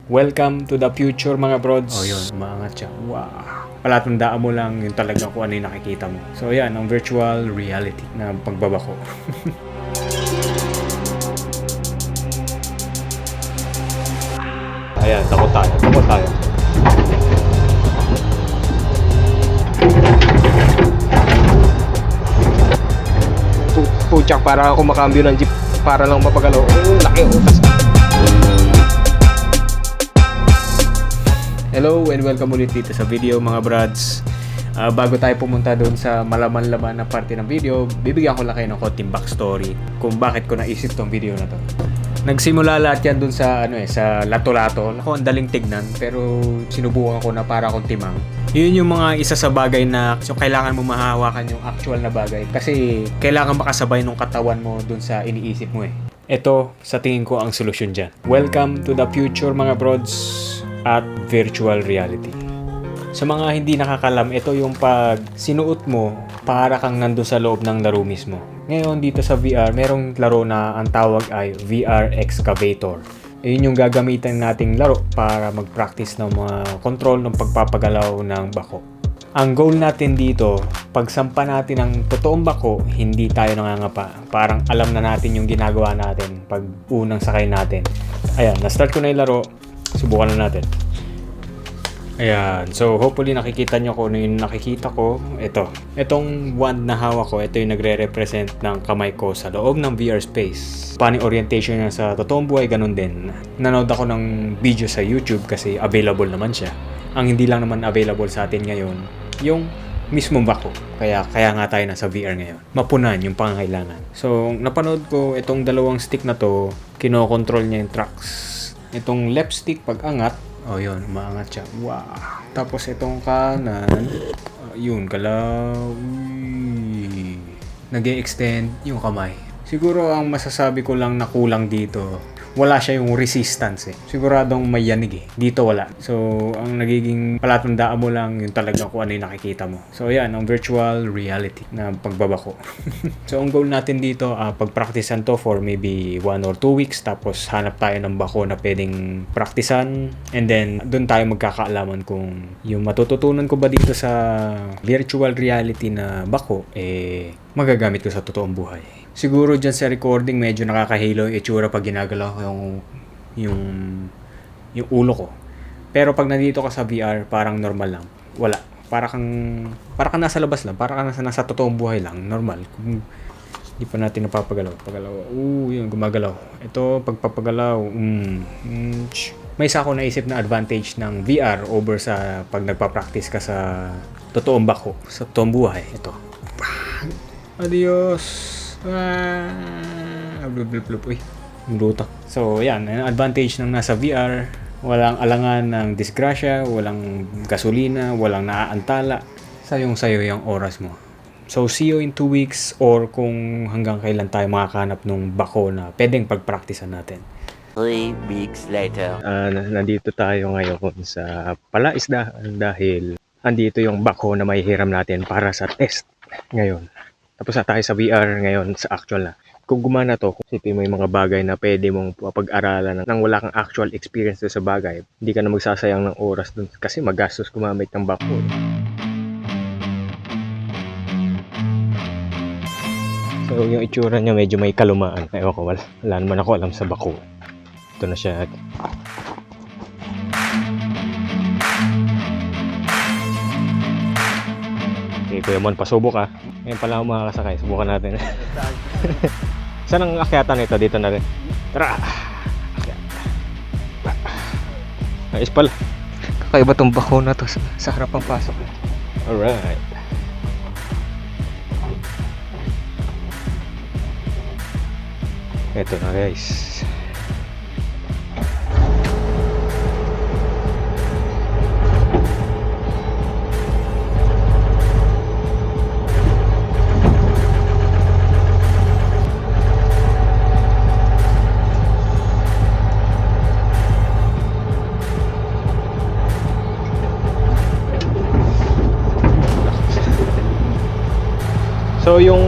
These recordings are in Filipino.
Welcome to the future mga brods. Oh yun, umaangat siya. Wow. Palatandaan mo lang yung talaga kung ano yung nakikita mo. So yan, ang virtual reality na pagbabako. Ayan, takot tayo. Puchak, para ako makambyo ng jeep para lang mapagalaw. Laki utas. Hello and welcome ulit dito sa video mga brads. Bago tayo pumunta doon sa malaman-laman na parte ng video, bibigyan ko lang kayo ng konting backstory kung bakit ko naisip tong video na to. Nagsimula lahat yan doon sa sa lato-lato. Ako, ang daling tignan pero sinubukan ko na para akong timang. Yun yung mga isa sa bagay na kailangan mo mahahawakan yung actual na bagay kasi kailangan makasabay nung katawan mo doon sa iniisip mo . Ito sa tingin ko ang solusyon dyan. Welcome to the future mga brods at virtual reality. Sa mga hindi nakakalam, ito yung pag sinuot mo para kang nandun sa loob ng laro mismo. Ngayon dito sa VR, merong laro na ang tawag ay VR Excavator. Yun yung gagamitin nating laro para mag-practice ng mga control ng pagpapagalaw ng bako. Ang goal natin dito, pagsampa natin ng totoong bako, hindi tayo nangangapa. Parang alam na natin yung ginagawa natin pag unang sakay natin. Ayan, na-start ko na yung laro. Subukan na natin. Ayan. So, hopefully nakikita nyo kung ano yung nakikita ko. Itong wand na hawak ko, ito yung nagre-represent ng kamay ko sa loob ng VR space. Paano orientation niya sa totoong buhay, ganun din. Nanood ako ng video sa YouTube kasi available naman siya. Ang hindi lang naman available sa atin ngayon, yung mismong bako. Kaya nga tayo nasa VR ngayon. Mapunan yung pangangailangan. So, napanood ko itong dalawang stick na to, kinokontrol niya yung tracks. Itong left stick pag angat, yun, umaangat siya. Wow. Tapos itong kanan, yun, galaw. Nag-e-extend yung kamay. Siguro ang masasabi ko lang na kulang dito, wala siya yung resistance . Siguradong may yanig . Dito wala. So, ang nagiging palatandaan mo lang yung talaga kung ano yung nakikita mo. So, yan, ang virtual reality na pagbabako. So, ang goal natin dito, pag-practicean to for maybe 1 or 2 weeks. Tapos, hanap tayo ng bako na pwedeng practicean. And then, doon tayo magkakaalaman kung yung matututunan ko ba dito sa virtual reality na bako, magagamit ko sa totoong buhay. Siguro dyan sa recording medyo nakakahilo yung itsura pag ginagalaw yung ulo ko. Pero pag nandito ka sa VR, parang normal lang. Wala. Para kang nasa labas lang. Para kang nasa totoong buhay lang. Normal. Kung hindi pa natin napapagalaw. Yun, gumagalaw. Ito, pagpapagalaw. May isa ako naisip na advantage ng VR over sa pag nagpa-practice ka sa totoong bako. Sa totoong buhay. Ito. Adios. So yan, ang advantage ng nasa VR, walang alangan ng disgrasya, walang gasolina, walang naaantala, sayong-sayo yung oras mo. So see you in 2 weeks or kung hanggang kailan tayo makakahanap ng bako na pwedeng pagpraktisan natin. 3 weeks later. Nandito tayo ngayon sa palaisdaan dahil andito yung bako na may hiram natin para sa test ngayon. Tapos na tayo sa VR ngayon sa actual na. Kung gumana to, kung sipin mo yung mga bagay na pwede mong pag-aralan nang wala kang actual experience sa bagay, hindi ka na magsasayang ng oras dun kasi magastos gumamit ng bako. So yung itsura niya medyo may kalumaan. Ewan ko, wala naman ako alam sa bako. Ito na siya. Okay, Kuya Mon, pasubok . Ngayon pala ako makakasakay. Subukan natin. Saan ang akyatan nito? Dito na rin. Tara! Ayos pala. Kakaiba tong bako na to sa harapang pasok. Alright. Ito na guys. So yung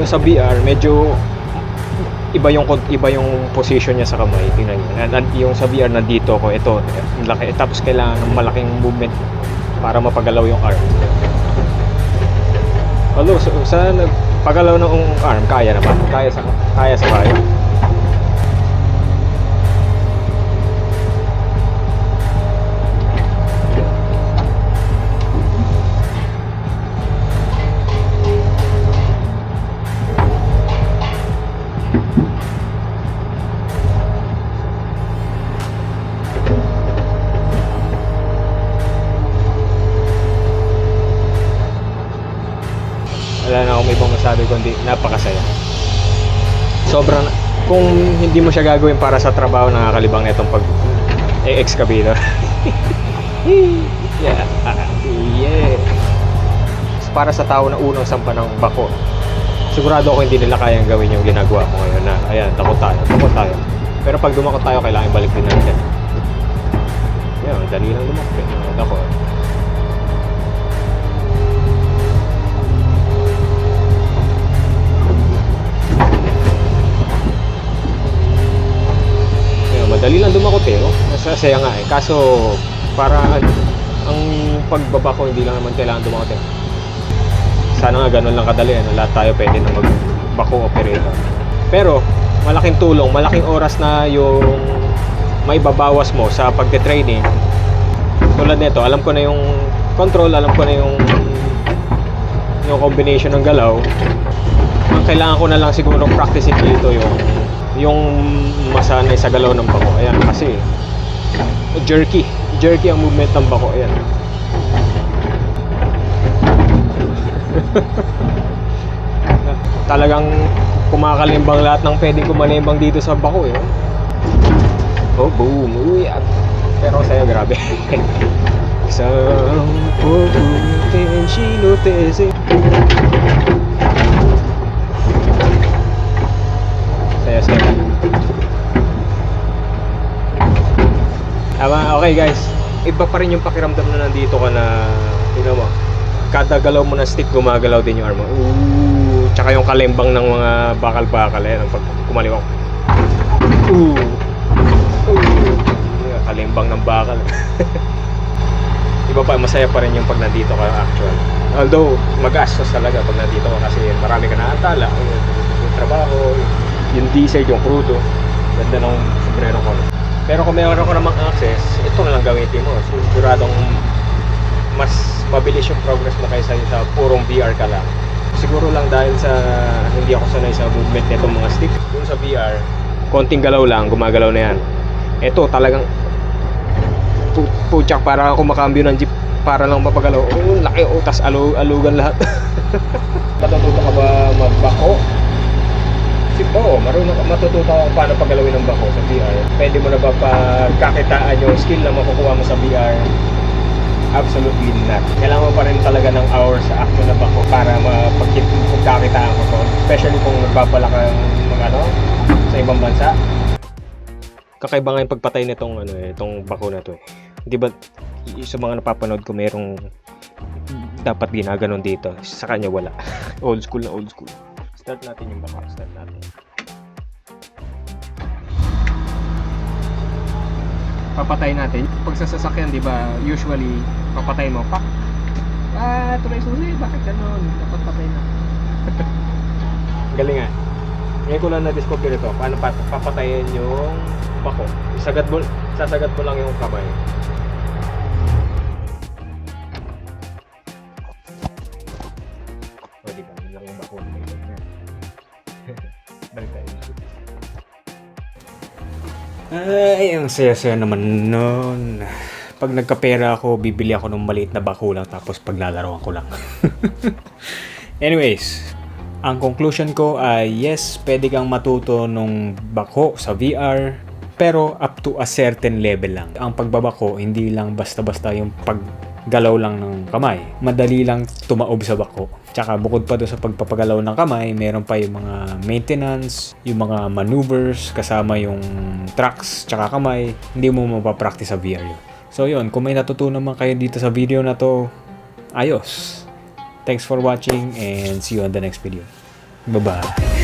sa VR medyo iba yung position niya sa kamay. Tingnan niyo. Yung sa VR nandito ko, ito, laki. Tapos kailangan ng malaking movement para mapagalaw yung arm. Although sa pagalaw ng arm, kaya naman. Kaya. Wala na akong ibang masabi kundi napakasaya. Sobrang, kung hindi mo siya gagawin para sa trabaho, nakakalibang na itong excavator. Yeah. Para sa tao na unang sampa ng bako, sigurado ako hindi nila kayang gawin yung ginagawa ko ngayon na, ayan, takot tayo. Pero pag dumakot tayo, kailangan balik din natin. Yan, dali lang dumakot. Ako. Madali lang dumakot no? Masasaya nga Kaso, para ang pagbaba ko, hindi lang naman kailangan dumakot Sana nga ganun lang kadali Lahat tayo pwede na magbako operator. Pero, malaking tulong, malaking oras na yung may babawas mo sa pagte-training. Tulad nito, alam ko na yung control, alam ko na yung combination ng galaw. Ang kailangan ko na lang siguro practice dito yung masanay sa galaw ng bako. Ayan, kasi jerky ang movement ng bako. Ayan. Talagang kumakalimbang lahat ng pwedeng kumalimbang dito sa bako Oh, boom. Uy, pero sa'yo, grabe. Isang puputin sinutese. Saya. Okay guys, iba pa rin yung pakiramdam na nandito ka na, tingnan mo, kada galaw mo ng stick gumagalaw din yung arm mo. Tsaka yung kalimbang ng mga bakal-bakal pag kumaliwa ko. Kalimbang ng bakal. Iba pa, masaya pa rin yung pag nandito ka actual. Although magastos talaga pag nandito ka kasi marami ka na antala, yung trabaho, yung diesel, yung crudo. Ganda ng sombrero ko. Pero kung meron ko namang access, ito na lang gamitin mo. Siguradong mas mabilis yung progress mo kaysa sa purong VR ka lang. Siguro lang dahil sa hindi ako sanay sa movement nitong mga stick. Yung sa VR, konting galaw lang, gumagalaw na yan. Ito talagang putyak, para ako makambyo ng jeep para lang mapagalaw. Laki tas alugan lahat. Matututo ka ba magbako? Marunong matututo kung paano paggalawin ng bako sa VR. Pwede mo na ba pagkakitaan yung skill na makukuha mo sa VR? Absolutely not. Kailangan mo pa rin talaga ng hours sa actual na bako para mapagkakitaan ko to. Especially kung nagbabala ka sa ibang bansa. Kakaiba nga yung pagpatay nitong itong bako na to Di ba sa mga napapanood ko merong dapat ginaganon dito. Sa kanya wala. Old school. Start natin yung bako. Papatay natin. Pag sa sasakyan, di ba, usually, papatay mo, pak! Tuloy susi, bakit ganon? Dapat patay na. Galing nga. Ngayon ko lang na-discover ito, paano papatayin yung bako. Sasagat mo lang yung kamay. O, di ba, yun lang yung bako. Balik tayo. Ay, ang saya-saya naman nun. Pag nagkapera ako, bibili ako ng maliit na bako lang tapos paglalaroan ko lang. Anyways, ang conclusion ko ay yes, pwede kang matuto nung bako sa VR, pero up to a certain level lang. Ang pagbabako, hindi lang basta-basta yung paggalaw lang ng kamay. Madali lang tumaob sa bako. Tsaka bukod pa doon sa pagpapagalaw ng kamay, meron pa yung mga maintenance, yung mga maneuvers, kasama yung tracks, tsaka kamay. Hindi mo mapapractice sa VR yun. So yun, kung may natutunan man kayo dito sa video na to, ayos. Thanks for watching and see you on the next video. Bye-bye.